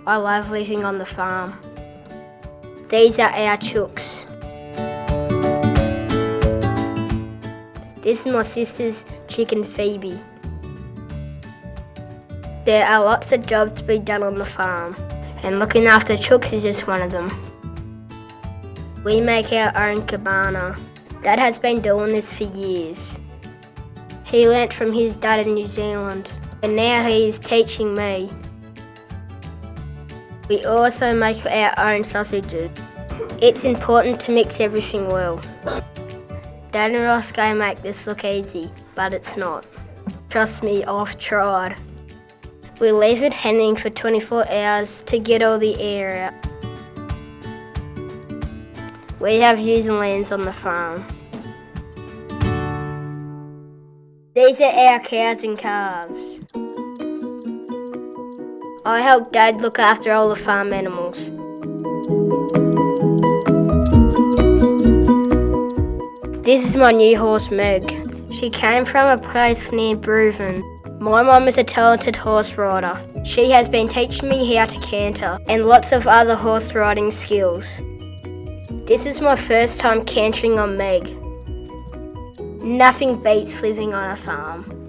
I love living on the farm. These are our chooks. This is my sister's chicken Phoebe. There are lots of jobs to be done on the farm, and looking after chooks is just one of them. We make our own cabana. Dad has been doing this for years. He learnt from his dad in New Zealand, and now he is teaching me. We also make our own sausages. It's important to mix everything well. Dad and Roscoe make this look easy, but it's not. Trust me, I've tried. We leave it hanging for 24 hours to get all the air out. We have ewes and lambs on the farm. These are our cows and calves. I help Dad look after all the farm animals. This is my new horse Meg. She came from a place near Breuven. My mum is a talented horse rider. She has been teaching me how to canter and lots of other horse riding skills. This is my first time cantering on Meg. Nothing beats living on a farm.